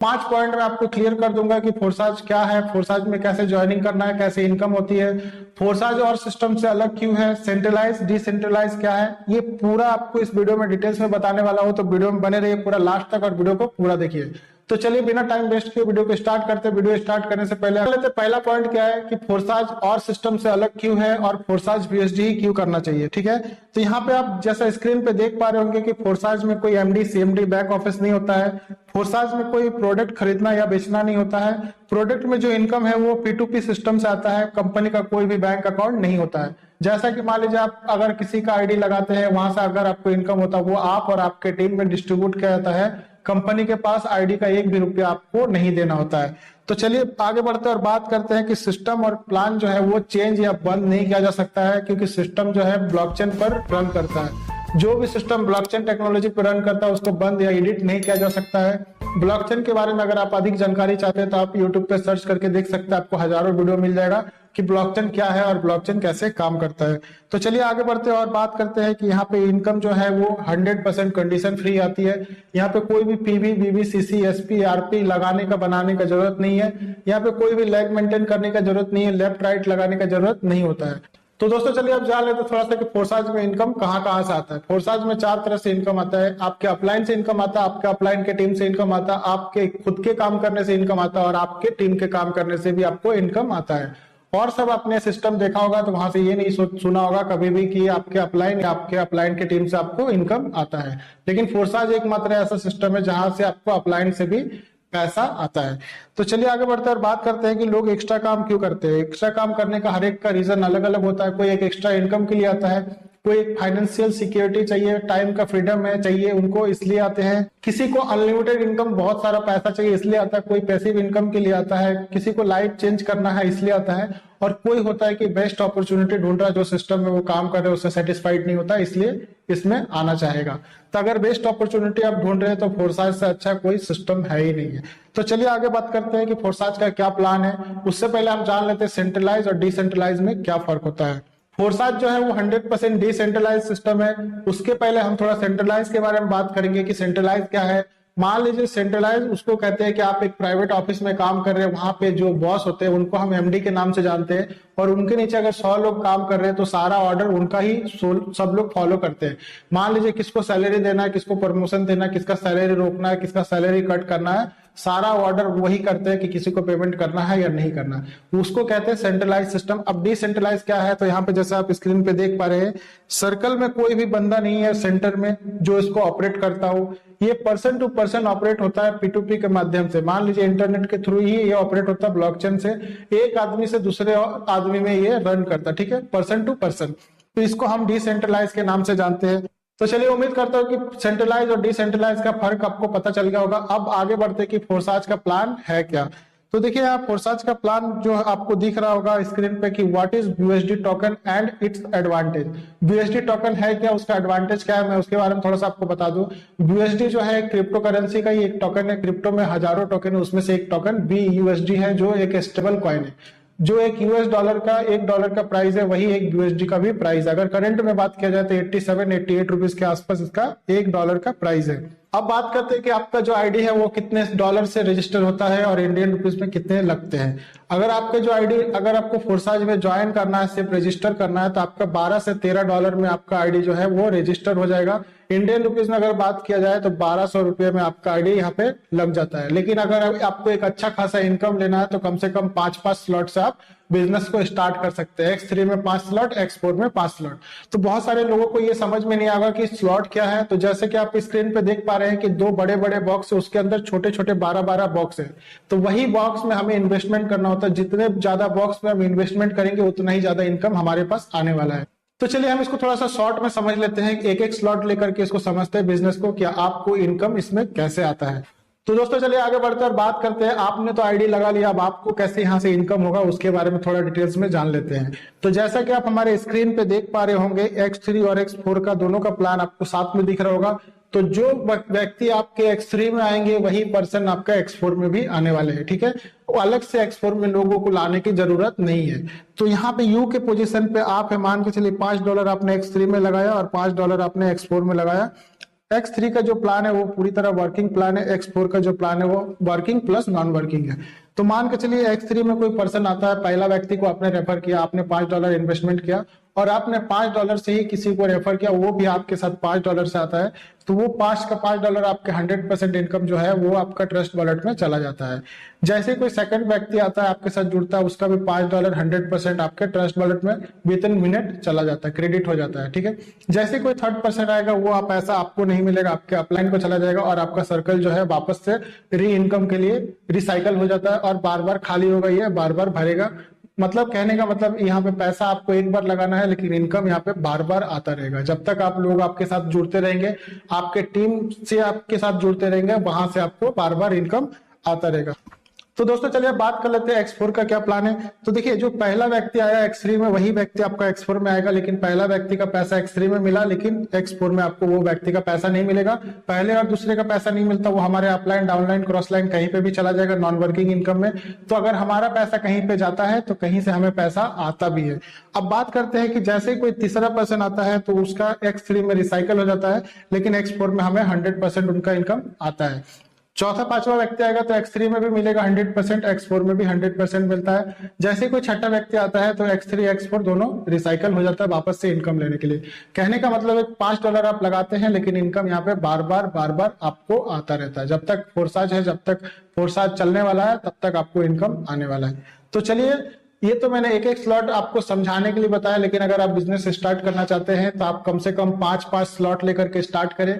5 point में आपको clear कर दूंगा कि फोर्साज क्या है, फोर्साज में कैसे ज्वाइनिंग करना है, कैसे इनकम होती है, फोर्साज और सिस्टम से अलग क्यों है, सेंट्रलाइज डिसेंट्रलाइज क्या है, ये पूरा आपको इस वीडियो में डिटेल्स में बताने वाला हूं। तो वीडियो में बने रहिए पूरा लास्ट तक और वीडियो को पूरा देखिए। तो चलिए बिना टाइम वेस्ट किए वीडियो को स्टार्ट करते हैं। वीडियो स्टार्ट करने से पहले लेते पहला पॉइंट क्या है कि फोर्साज और सिस्टम से अलग क्यों है और फोर्साज यूएसडी ही क्यों करना चाहिए। ठीक है, तो यहाँ पे आप जैसा स्क्रीन पे देख पा रहे होंगे कि फोर्साज में कोई एमडी सीएमडी बैक ऑफिस नहीं होता है। फोर्साज में कोई प्रोडक्ट खरीदना या बेचना नहीं होता है। प्रोडक्ट में जो इनकम है वो P2P सिस्टम से आता है। कंपनी का कोई भी बैंक अकाउंट नहीं होता है। जैसा कि मान लीजिए आप अगर किसी का आईडी लगाते हैं, वहां से अगर आपको इनकम होता है वो आप और आपके टीम में डिस्ट्रीब्यूट किया जाता है। कंपनी के पास आईडी का 1 भी रुपया आपको नहीं देना होता है। तो चलिए आगे बढ़ते हैं और बात करते हैं कि सिस्टम और प्लान जो है वो चेंज या बंद नहीं किया जा सकता है, क्योंकि सिस्टम जो है ब्लॉकचेन पर रन करता है। जो भी सिस्टम ब्लॉकचेन टेक्नोलॉजी पर रन करता है उसको बंद या एडिट नहीं किया जा सकता है। ब्लॉकचेन के बारे में अगर आप अधिक जानकारी चाहते हैं तो आप यूट्यूब पे सर्च करके देख सकते हैं, आपको हजारों वीडियो मिल जाएगा कि ब्लॉकचेन क्या है और ब्लॉकचेन कैसे काम करता है। तो चलिए आगे बढ़ते हैं और बात करते हैं कि यहाँ पे इनकम जो है वो 100% कंडीशन फ्री आती है। यहाँ पे कोई भी पीवी बीबी सीसी एसपी आरपी लगाने का बनाने का जरूरत नहीं है। यहाँ पे कोई भी लैग मेंटेन करने का जरूरत नहीं है, लेफ्ट राइट लगाने का जरूरत नहीं होता है। तो दोस्तों चलिए अब जान लेते थोड़ा सा कि फोर्साज में इनकम कहाँ कहाँ से आता है। फोर्साज में 4 तरह से इनकम आता है। आपके अपलाइन से इनकम आता है, आपके अपलाइन के टीम से इनकम आता है, आपके खुद के काम करने से इनकम आता है और आपके टीम के काम करने से भी आपको इनकम आता है। और सब आपने सिस्टम देखा होगा तो वहां से ये नहीं सुना होगा कभी भी कि आपके अपलाइन या आपके अपलाइन के टीम से आपको इनकम आता है। लेकिन फोर्साज एकमात्र ऐसा सिस्टम है जहां से आपको अपलाइन से भी पैसा आता है। तो चलिए आगे बढ़ते हैं और बात करते हैं कि लोग एक्स्ट्रा काम क्यों करते हैं। एक्स्ट्रा काम करने का हर एक का रीजन अलग अलग होता है। कोई एक एक्स्ट्रा इनकम के लिए आता है, कोई एक फाइनेंशियल सिक्योरिटी चाहिए, टाइम का फ्रीडम है चाहिए उनको इसलिए आते हैं। किसी को अनलिमिटेड इनकम बहुत सारा पैसा चाहिए इसलिए आता है। कोई पैसिव इनकम के लिए आता है, किसी को लाइफ चेंज करना है इसलिए आता है। और कोई होता है कि बेस्ट अपॉर्चुनिटी ढूंढ रहा है, जो सिस्टम में वो काम कर रहे हैं उससे सेटिस्फाइड नहीं होता इसलिए इसमें आना चाहेगा। तो अगर बेस्ट अपॉर्चुनिटी आप ढूंढ रहे हैं तो फोर्साज से अच्छा कोई सिस्टम है ही नहीं है। तो चलिए आगे बात करते हैं कि फोर्साज का क्या प्लान है। उससे पहले हम जान लेते हैं सेंट्रलाइज और डिसेंट्रलाइज में क्या फर्क होता है। फोर्साज जो है वो 100% डिसेंट्रलाइज सिस्टम है। उसके पहले हम थोड़ा सेंट्रलाइज के बारे में बात करेंगे कि सेंट्रलाइज क्या है। मान लीजिए सेंट्रलाइज उसको कहते हैं कि आप एक प्राइवेट ऑफिस में काम कर रहे हैं, वहां पे जो बॉस होते हैं उनको हम एमडी के नाम से जानते हैं और उनके नीचे अगर 100 लोग काम कर रहे हैं तो सारा ऑर्डर उनका ही सब लोग फॉलो करते हैं। मान लीजिए किसको सैलरी देना है, किसको प्रमोशन देना है, किसका सैलरी रोकना है, किसका सैलरी कट करना है, सारा ऑर्डर वही करते हैं कि किसी को पेमेंट करना है या नहीं करना है। उसको कहते हैं सेंट्रलाइज सिस्टम। अब डिसेंट्रलाइज क्या है, तो यहाँ पे जैसे आप स्क्रीन पे देख पा रहे हैं सर्कल में कोई भी बंदा नहीं है सेंटर में जो इसको ऑपरेट करता हो। ये पर्सन टू पर्सन ऑपरेट होता है P2P के माध्यम से। मान लीजिए इंटरनेट के थ्रू ही ये ऑपरेट होता है ब्लॉकचेन से। एक आदमी से दूसरे आदमी में ये रन करता है, ठीक है, पर्सन टू पर्सन। तो इसको हम डिसेंट्रलाइज के नाम से जानते हैं। तो चलिए उम्मीद करता हूँ कि सेंट्रलाइज और डिसेंट्रलाइज का फर्क आपको पता चल गया होगा। अब आगे बढ़ते कि फोर्साज का प्लान है क्या। तो देखिए यहाँ फोर्साज का प्लान जो आपको दिख रहा होगा स्क्रीन पे कि what is USD token and it's advantage. USD token है क्या, उसका एडवांटेज क्या है, मैं उसके बारे में थोड़ा सा आपको बता दूं। यूएसडी जो है क्रिप्टो करेंसी का ही एक टोकन है। क्रिप्टो में हजारों टोकन है, उसमें से एक टोकन BUSD है जो एक स्टेबल कॉइन है। जो एक यूएस डॉलर का $1 का प्राइस है वही एक यूएसडी का भी प्राइस है। अगर करंट में बात किया जाए तो 87-88 रुपीज के आसपास इसका $1 का प्राइस है। अब बात करते हैं कि आपका जो आईडी है वो कितने डॉलर से रजिस्टर होता है और इंडियन रुपीज में कितने लगते हैं। अगर आपके जो आईडी अगर आपको फोर्साज में ज्वाइन करना है, सिर्फ रजिस्टर करना है, तो आपका 12 से 13 डॉलर में आपका आईडी जो है वो रजिस्टर हो जाएगा। इंडियन रुपीज में अगर बात किया जाए तो 1200 रुपये में आपका आईडी यहाँ पे लग जाता है। लेकिन अगर आपको एक अच्छा खासा इनकम लेना है तो कम से कम 5-5 स्लॉट से आप बिजनेस को स्टार्ट कर सकते हैं। X3 में 5 स्लॉट, X4 में 5 स्लॉट। तो बहुत सारे लोगों को ये समझ में नहीं आएगा कि स्लॉट क्या है। तो जैसे कि आप स्क्रीन पे देख पा रहे हैं कि 2 बड़े बड़े बॉक्स है, उसके अंदर छोटे छोटे 12-12 बॉक्स है। तो वही बॉक्स में हमें इन्वेस्टमेंट करना होता है। जितने ज्यादा बॉक्स में हम इन्वेस्टमेंट करेंगे उतना ही ज्यादा इनकम हमारे पास आने वाला है। तो चलिए हम इसको थोड़ा सा शॉर्ट में समझ लेते हैं। एक एक स्लॉट लेकर के इसको समझते हैं बिजनेस को, क्या आपको इनकम इसमें कैसे आता है। तो दोस्तों चलिए आगे बढ़ते हैं और बात करते हैं। आपने तो आईडी लगा लिया, अब आपको कैसे यहाँ से इनकम होगा उसके बारे में थोड़ा डिटेल्स में जान लेते हैं। तो जैसा कि आप हमारे स्क्रीन पे देख पा रहे होंगे X3 और X4 का दोनों का प्लान आपको साथ में दिख रहा होगा। तो जो व्यक्ति आपके X3 में आएंगे वही पर्सन आपका X4 में भी आने वाले हैं, ठीक है। तो अलग से X4 में लोगों को लाने की जरूरत नहीं है। तो यहाँ पे यू के पोजीशन पे आप है, मान के चलिए $5 आपने X3 में लगाया और $5 आपने X4 में लगाया। X3 का जो प्लान है वो पूरी तरह वर्किंग प्लान है, X4 का जो प्लान है वो वर्किंग प्लस नॉन वर्किंग है। तो मान के चलिए X3 में कोई पर्सन आता है, पहला व्यक्ति को आपने रेफर किया, आपने $5 इन्वेस्टमेंट किया और आपने $5 से ही किसी को रेफर किया, वो भी आपके साथ $5 से आता है, तो वो 5 का $5 आपके 100% इनकम जो है वो आपका ट्रस्ट वॉलेट में चला जाता है। जैसे कोई सेकंड व्यक्ति आता है आपके साथ जुड़ता है, उसका भी $5 100% आपके ट्रस्ट वॉलेट में विद इन मिनट चला जाता है, क्रेडिट हो जाता है, ठीक है। जैसे कोई थर्ड पर्सन आएगा, वो पैसा आपको नहीं मिलेगा, आपके अपलाइन को चला जाएगा और आपका सर्कल जो है वापस से री इनकम के लिए रिसाइकल हो जाता है और बार बार खाली होगा, ये बार बार भरेगा। मतलब कहने का मतलब यहाँ पे पैसा आपको एक बार लगाना है, लेकिन इनकम यहाँ पे बार बार आता रहेगा। जब तक आप लोग आपके साथ जुड़ते रहेंगे, आपके टीम से आपके साथ जुड़ते रहेंगे, वहां से आपको बार बार इनकम आता रहेगा। तो दोस्तों चलिए बात कर लेते हैं X4 का क्या प्लान है। तो देखिए, जो पहला व्यक्ति आया X3 में, वही व्यक्ति आपका X4 में आएगा, लेकिन पहला व्यक्ति का पैसा X3 में मिला, लेकिन X4 में आपको वो व्यक्ति का पैसा नहीं मिलेगा। पहले और दूसरे का पैसा नहीं मिलता, वो हमारे अपलाइन, डाउनलाइन, क्रॉस लाइन कहीं पे भी चला जाएगा नॉन वर्किंग इनकम में। तो अगर हमारा पैसा कहीं पे जाता है तो कहीं से हमें पैसा आता भी है। अब बात करते हैं कि जैसे कोई तीसरा पर्सन आता है तो उसका X3 में रिसाइकल हो जाता है, लेकिन X4 में हमें 100% उनका इनकम आता है। चौथा पांचवा व्यक्ति आएगा तो X3 में भी मिलेगा 100%, X4 में भी 100% मिलता है। जैसे कोई छठा व्यक्ति आता है तो X3 X4 दोनों रिसाइकल हो जाता है वापस से इनकम लेने के लिए। कहने का मतलब है $5 आप लगाते हैं, लेकिन इनकम यहाँ पे बार बार आपको आता रहता है। जब तक फोर्साज है, जब तक फोर्साज चलने वाला है, तब तक आपको इनकम आने वाला है। तो चलिए, ये तो मैंने एक एक स्लॉट आपको समझाने के लिए बताया, लेकिन अगर आप बिजनेस स्टार्ट करना चाहते हैं तो आप कम से कम 5-5 स्लॉट लेकर के स्टार्ट करें।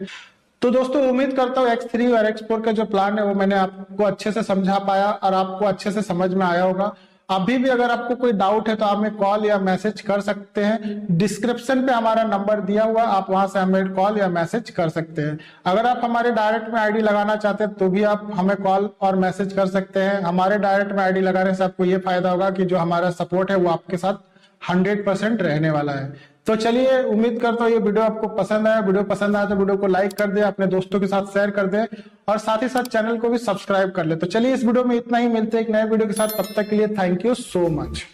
तो दोस्तों उम्मीद करता हूँ X3 और X4 का जो प्लान है वो मैंने आपको अच्छे से समझा पाया और आपको अच्छे से समझ में आया होगा। अभी भी अगर आपको कोई डाउट है तो आप हमें कॉल या मैसेज कर सकते हैं। डिस्क्रिप्शन पे हमारा नंबर दिया हुआ, आप वहां से हमें कॉल या मैसेज कर सकते हैं। अगर आप हमारे डायरेक्ट में आईडी लगाना चाहते हैं तो भी आप हमें कॉल और मैसेज कर सकते हैं। हमारे डायरेक्ट में आईडी लगाने से आपको ये फायदा होगा कि जो हमारा सपोर्ट है वो आपके साथ 100% रहने वाला है। तो चलिए, उम्मीद करता हूँ ये वीडियो आपको पसंद आया। वीडियो पसंद आया तो वीडियो को लाइक कर दे, अपने दोस्तों के साथ शेयर कर दे और साथ ही साथ चैनल को भी सब्सक्राइब कर ले। तो चलिए, इस वीडियो में इतना ही, मिलते हैं एक नए वीडियो के साथ। तब तक के लिए थैंक यू सो मच।